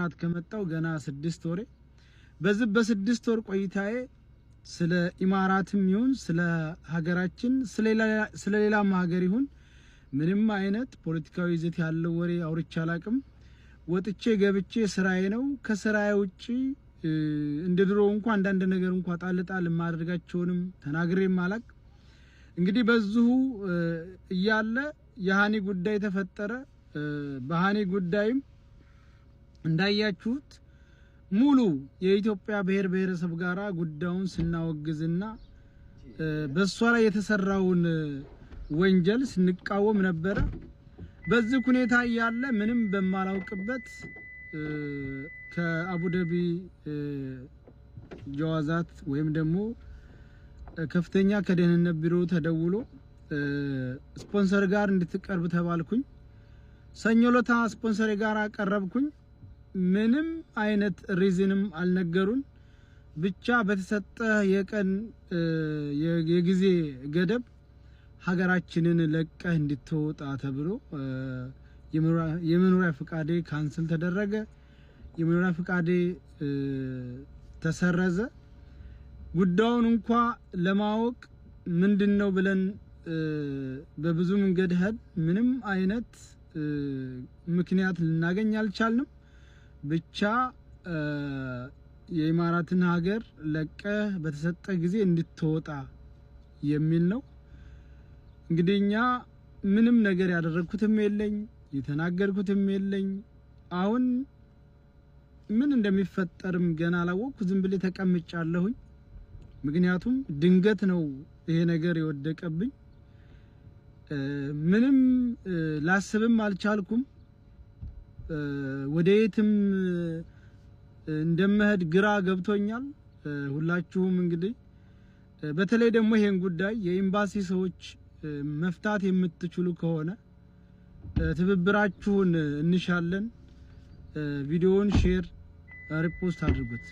ኢማራት ከመጣው ገና 6 ወሬ በዚህ በ6 ወር ቆይታዬ ስለ ኢማራትም ይሁን ስለ ሀገራችን ስለ ሌላም ሀገር ይሁን ምንም አይነት ፖለቲካዊ ይዘት ያለው ወሬ አውርቼ አላቅም። ወጥቼ ገብቼ ስራዬ ነው። ከስራዬ ውጪ እንደድሮው እንኳን አንዳንድ ነገር እንኳን ጣልጣል ማድረጋቸውንም ተናግሬም አላቅ። እንግዲህ በዚሁ እያለ የሃኒ ጉዳይ ተፈጠረ። በሃኒ ጉዳይም እንዳያችሁት ሙሉ የኢትዮጵያ ብሔር ብሔረሰብ ጋራ ጉዳዩን ስናወግዝና በሷ ላይ የተሰራውን ወንጀል ስንቃወም ነበር። በዚህ ሁኔታ ያለ ምንም በማላውቅበት ከአቡዳቢ ጀዋዛት ወይም ደግሞ ከፍተኛ ከደህንነት ቢሮ ተደውሎ ስፖንሰር ጋር እንድትቀርብ ተባልኩኝ። ሰኞ ለታ ስፖንሰር ጋር አቀረብኩኝ። ምንም አይነት ሪዝንም አልነገሩን። ብቻ በተሰጠ የቀን የጊዜ ገደብ ሀገራችንን ለቀህ እንድትወጣ ተብሎ የመኖሪያ ፍቃዴ ካንስል ተደረገ። የመኖሪያ ፍቃዴ ተሰረዘ። ጉዳዩን እንኳን ለማወቅ ምንድነው ብለን በብዙ መንገድ ሄድ ምንም አይነት ምክንያት ልናገኝ አልቻልንም። ብቻ የኢማራትን ሀገር ለቀህ በተሰጠ ጊዜ እንድትወጣ የሚል ነው። እንግዲህኛ ምንም ነገር ያደረኩትም የለኝ የተናገርኩትም የለኝ። አሁን ምን እንደሚፈጠርም ገና አላወቅኩ። ዝም ብዬ ተቀምጫለሁኝ። ምክንያቱም ድንገት ነው ይሄ ነገር የወደቀብኝ። ምንም ላስብም አልቻልኩም። ወደየትም እንደምሄድ ግራ ገብቶኛል። ሁላችሁም እንግዲህ በተለይ ደግሞ ይሄን ጉዳይ የኤምባሲ ሰዎች መፍታት የምትችሉ ከሆነ ትብብራችሁን እንሻለን። ቪዲዮውን ሼር ሪፖስት አድርጉት።